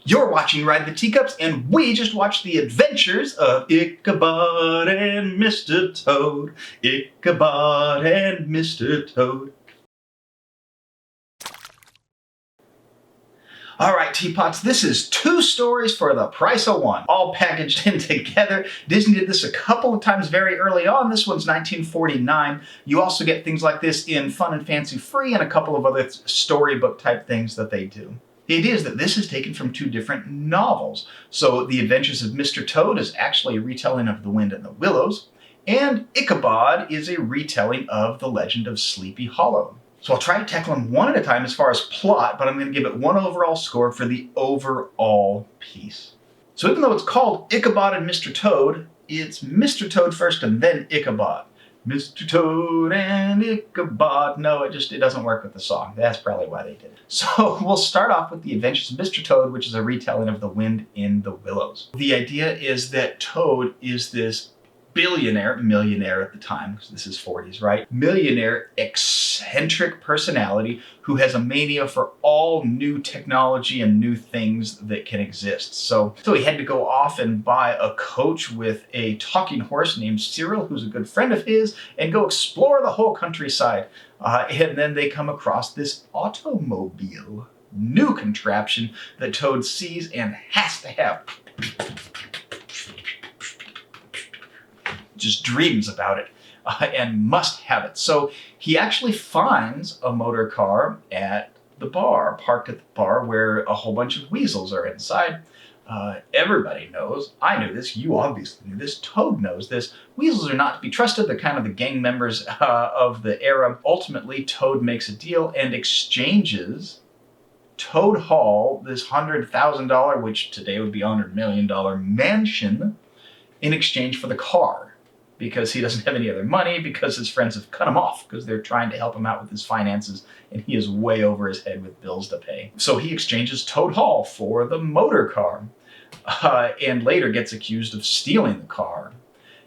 You're watching Ride the Teacups, and we just watched the adventures of Ichabod and Mr. Toad. Ichabod and Mr. Toad. Alright, Teapots, this is 2 stories for the price of 1, all packaged in together. Disney did this a couple of times very early on. This one's 1949. You also get things like this in Fun and Fancy Free and a couple of other storybook type things that they do. The idea is that this is taken from 2 different novels. So The Adventures of Mr. Toad is actually a retelling of The Wind in the Willows, and Ichabod is a retelling of The Legend of Sleepy Hollow. So I'll try to tackle them one at a time as far as plot, but I'm going to give it 1 overall score for the overall piece. So even though it's called Ichabod and Mr. Toad, it's Mr. Toad first and then Ichabod. Mr. Toad and Ichabod. No, it doesn't work with the song. That's probably why they did it. So we'll start off with The Adventures of Mr. Toad, which is a retelling of The Wind in the Willows. The idea is that Toad is this millionaire at the time, because this is 40s, right? Millionaire, eccentric personality who has a mania for all new technology and new things that can exist. So he had to go off and buy a coach with a talking horse named Cyril, who's a good friend of his, and go explore the whole countryside. And then they come across this automobile, new contraption that Toad sees and has to have. Just dreams about it and must have it. So he actually finds a motor car at the bar, parked at the bar, where a whole bunch of weasels are inside. Everybody knows, I knew this, you obviously knew this, Toad knows this, weasels are not to be trusted. They're kind of the gang members of the era. Ultimately, Toad makes a deal and exchanges Toad Hall, this $100,000, which today would be $100 million mansion, in exchange for the car. Because he doesn't have any other money, because his friends have cut him off, because they're trying to help him out with his finances, and he is way over his head with bills to pay. So he exchanges Toad Hall for the motor car, and later gets accused of stealing the car.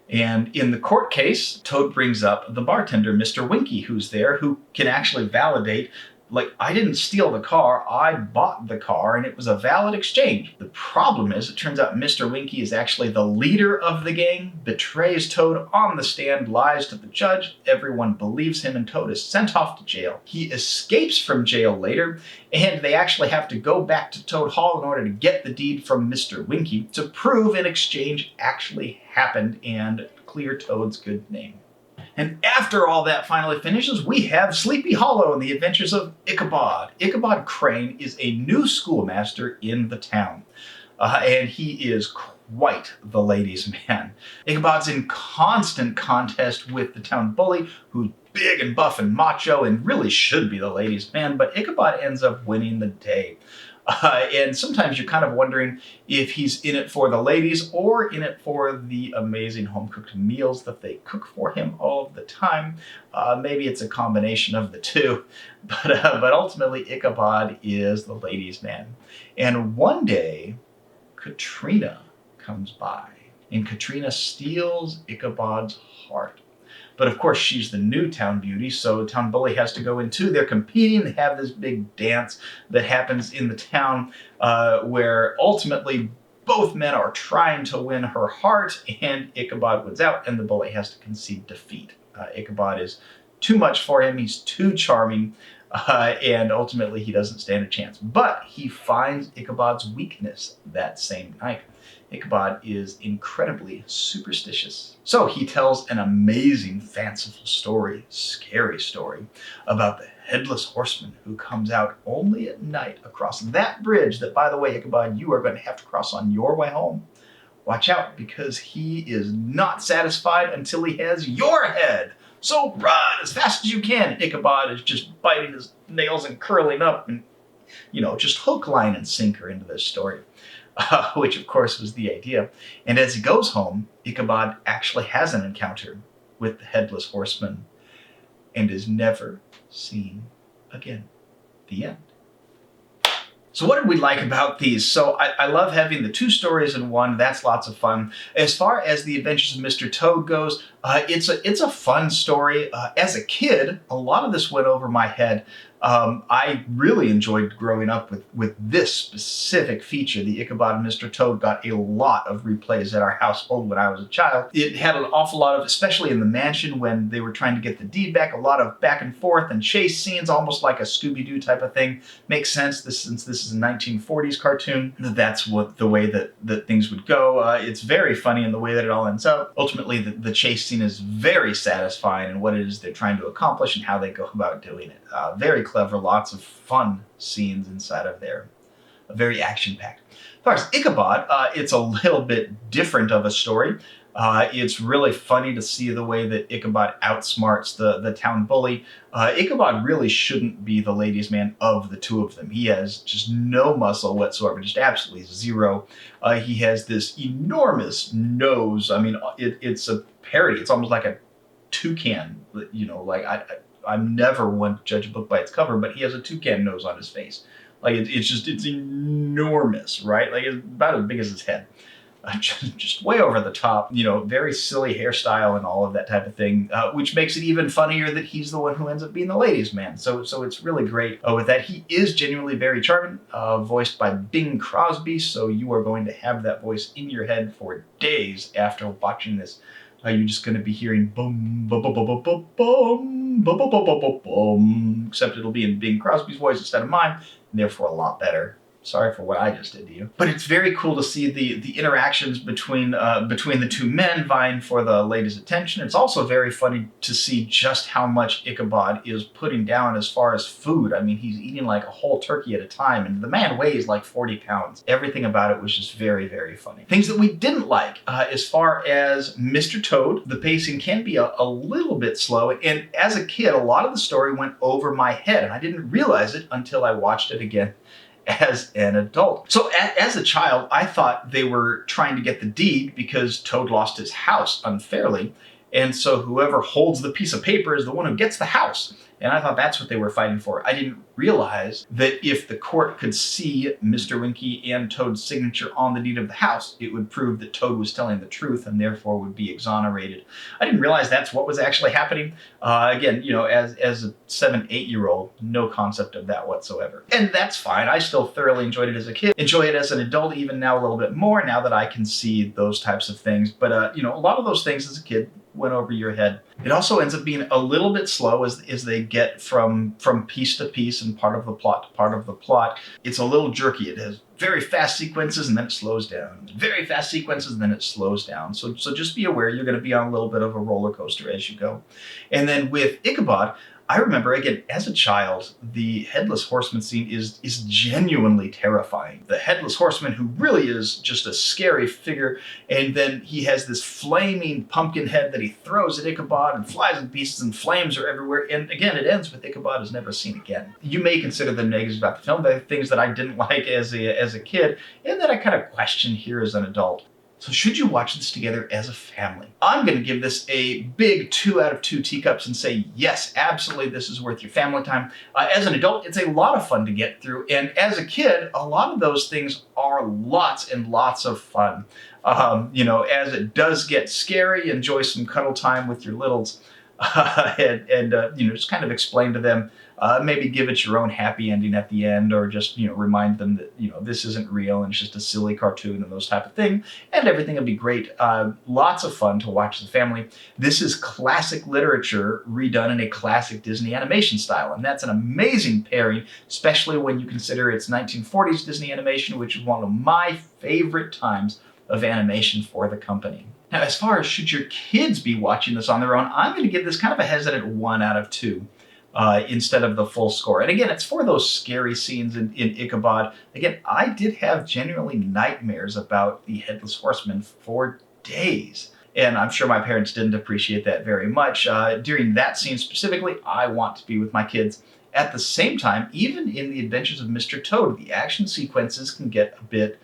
And in the court case, Toad brings up the bartender, Mr. Winky, who's there, who can actually validate, like, I didn't steal the car, I bought the car, and it was a valid exchange. The problem is, it turns out Mr. Winky is actually the leader of the gang, betrays Toad on the stand, lies to the judge, everyone believes him, and Toad is sent off to jail. He escapes from jail later, and they actually have to go back to Toad Hall in order to get the deed from Mr. Winky to prove an exchange actually happened and clear Toad's good name. And after all that finally finishes, we have Sleepy Hollow and the Adventures of Ichabod. Ichabod Crane is a new schoolmaster in the town, and he is quite the ladies' man. Ichabod's in constant contest with the town bully, who's big and buff and macho and really should be the ladies' man, but Ichabod ends up winning the day. And sometimes you're kind of wondering if he's in it for the ladies or in it for the amazing home-cooked meals that they cook for him all of the time. Maybe it's a combination of the two, but ultimately Ichabod is the ladies' man. And one day, Katrina comes by, and Katrina steals Ichabod's heart. But of course, she's the new town beauty, so the town bully has to go in too. They're competing. They have this big dance that happens in the town where ultimately both men are trying to win her heart, and Ichabod wins out, and the bully has to concede defeat. Ichabod is too much for him. He's too charming, and ultimately he doesn't stand a chance. But he finds Ichabod's weakness that same night. Ichabod is incredibly superstitious. So he tells an amazing, fanciful story, scary story, about the headless horseman who comes out only at night across that bridge that, by the way, Ichabod, you are going to have to cross on your way home. Watch out, because he is not satisfied until he has your head. So run as fast as you can. Ichabod is just biting his nails and curling up and, just hook, line, and sinker into this story. Which of course was the idea. And as he goes home, Ichabod actually has an encounter with the headless horseman and is never seen again. The end. So what did we like about these? So I love having the 2 stories in one. That's lots of fun. As far as the Adventures of Mr. Toad goes, It's a fun story. As a kid, a lot of this went over my head. I really enjoyed growing up with this specific feature. The Ichabod and Mr. Toad got a lot of replays at our household when I was a child. It had an awful lot of, especially in the mansion when they were trying to get the deed back, a lot of back and forth and chase scenes, almost like a Scooby-Doo type of thing. Makes sense since this is a 1940s cartoon. That's what the way that things would go. It's very funny in the way that it all ends up. Ultimately, the chase scene is very satisfying in what it is they're trying to accomplish and how they go about doing it. Very clever, lots of fun scenes inside of there. Very action-packed. As far as Ichabod, it's a little bit different of a story. It's really funny to see the way that Ichabod outsmarts the town bully. Ichabod really shouldn't be the ladies' man of the two of them. He has just no muscle whatsoever, just absolutely zero. He has this enormous nose. I mean, it's a parody. It's almost like a toucan, you know, like I'm never one to judge a book by its cover, but he has a toucan nose on his face. Like it's enormous, right? Like it's about as big as his head. Just way over the top, you know, very silly hairstyle and all of that type of thing, which makes it even funnier that he's the one who ends up being the ladies' man. So it's really great with that. He is genuinely very charming, voiced by Bing Crosby, so you are going to have that voice in your head for days after watching this. You're just going to be hearing boom, boom, boom, boom, boom, boom, boom, boom, boom, boom, boom, boom, except it'll be in Bing Crosby's voice instead of mine, and therefore a lot better. Sorry for what I just did to you. But it's very cool to see the interactions between the two men vying for the ladies' attention. It's also very funny to see just how much Ichabod is putting down as far as food. I mean, he's eating like a whole turkey at a time, and the man weighs like 40 pounds. Everything about it was just very, very funny. Things that we didn't like, as far as Mr. Toad, the pacing can be a little bit slow, and as a kid, a lot of the story went over my head, and I didn't realize it until I watched it again as an adult. So as a child, I thought they were trying to get the deed because Toad lost his house unfairly. And so whoever holds the piece of paper is the one who gets the house. And I thought that's what they were fighting for. I didn't realize that if the court could see Mr. Winky and Toad's signature on the deed of the house, it would prove that Toad was telling the truth and therefore would be exonerated. I didn't realize that's what was actually happening. Again, you know, as a 7-8-year-old, no concept of that whatsoever. And that's fine. I still thoroughly enjoyed it as a kid. Enjoy it as an adult even now a little bit more now that I can see those types of things. But, you know, a lot of those things as a kid went over your head. It also ends up being a little bit slow as they get from piece to piece and part of the plot to part of the plot. It's a little jerky. It has very fast sequences and then it slows down. Very fast sequences and then it slows down. So just be aware you're going to be on a little bit of a roller coaster as you go. And then with Ichabod, I remember, again, as a child, the Headless Horseman scene is genuinely terrifying. The Headless Horseman, who really is just a scary figure, and then he has this flaming pumpkin head that he throws at Ichabod and flies in pieces and flames are everywhere. And again, it ends with Ichabod is never seen again. You may consider the negatives about the film, the things that I didn't like as a kid, and that I kind of question here as an adult. So should you watch this together as a family? I'm going to give this a big 2 out of 2 teacups and say, yes, absolutely, this is worth your family time. As an adult, it's a lot of fun to get through. And as a kid, a lot of those things are lots and lots of fun. You know, as it does get scary, enjoy some cuddle time with your littles. You know, just kind of explain to them, maybe give it your own happy ending at the end, or just, you know, remind them that, you know, this isn't real and it's just a silly cartoon and those type of thing, and everything will be great. Lots of fun to watch as a family. This is classic literature redone in a classic Disney animation style, and that's an amazing pairing, especially when you consider it's 1940s Disney animation, which is one of my favorite times of animation for the company. Now, as far as should your kids be watching this on their own, I'm going to give this kind of a hesitant 1 out of 2 instead of the full score. And again, it's for those scary scenes in Ichabod. Again, I did have genuinely nightmares about the Headless Horseman for days. And I'm sure my parents didn't appreciate that very much. During that scene specifically, I want to be with my kids. At the same time, even in The Adventures of Mr. Toad, the action sequences can get a bit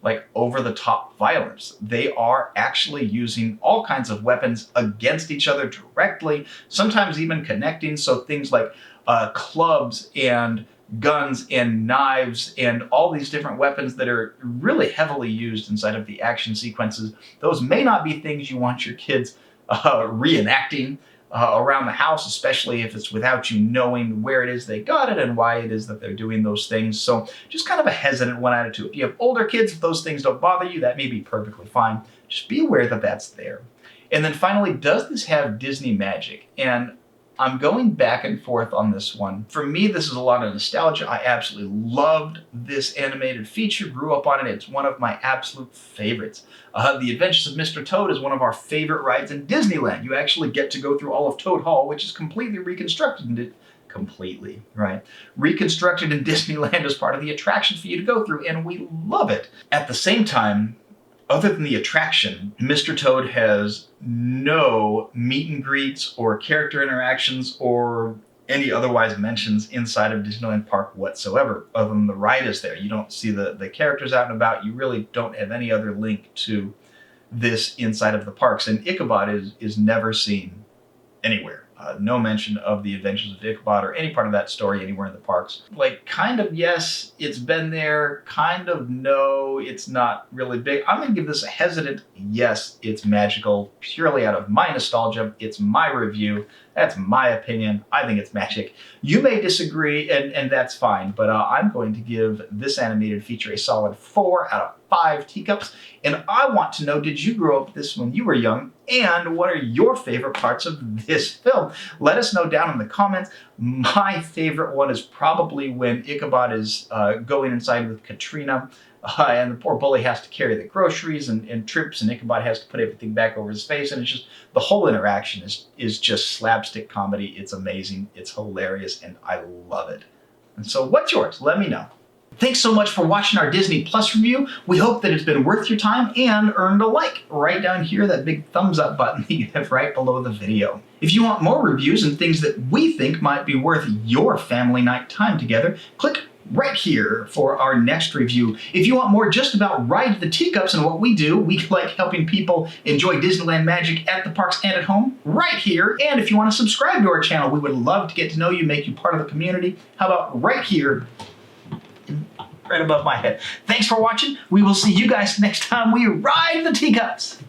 like over-the-top violence. They are actually using all kinds of weapons against each other directly, sometimes even connecting. So things like clubs and guns and knives and all these different weapons that are really heavily used inside of the action sequences. Those may not be things you want your kids reenacting around the house, especially if it's without you knowing where it is they got it and why it is that they're doing those things. So just kind of a hesitant one attitude. If you have older kids, if those things don't bother you, that may be perfectly fine. Just be aware that that's there. And then finally, does this have Disney magic? And I'm going back and forth on this one. For me, this is a lot of nostalgia. I absolutely loved this animated feature, grew up on it. It's one of my absolute favorites. The Adventures of Mr. Toad is one of our favorite rides in Disneyland. You actually get to go through all of Toad Hall, which is completely reconstructed. Completely, right? Reconstructed in Disneyland as part of the attraction for you to go through, and we love it. At the same time, other than the attraction, Mr. Toad has no meet and greets or character interactions or any otherwise mentions inside of Disneyland Park whatsoever, other than the ride is there. You don't see the characters out and about. You really don't have any other link to this inside of the parks. And Ichabod is never seen anywhere. No mention of the Adventures of Ichabod or any part of that story anywhere in the parks. Like, kind of yes, it's been there. Kind of no, it's not really big. I'm going to give this a hesitant yes, it's magical, purely out of my nostalgia. It's my review. That's my opinion. I think it's magic. You may disagree, and that's fine, but I'm going to give this animated feature a solid 4 out of 5 teacups. And I want to know, did you grow up with this when you were young? And what are your favorite parts of this film? Let us know down in the comments. My favorite one is probably when Ichabod is going inside with Katrina, and the poor bully has to carry the groceries and trips, and Ichabod has to put everything back over his face, and it's just, the whole interaction is just slapstick comedy. It's amazing, it's hilarious, and I love it. And so what's yours? Let me know. Thanks so much for watching our Disney Plus review. We hope that it's been worth your time and earned a like right down here, that big thumbs up button that you have right below the video. If you want more reviews and things that we think might be worth your family night time together, click right here for our next review. If you want more just about Ride the Teacups and what we do, we like helping people enjoy Disneyland magic at the parks and at home, right here. And if you want to subscribe to our channel, we would love to get to know you, make you part of the community. How about right here, right above my head. Thanks for watching. We will see you guys next time we ride the Teacups.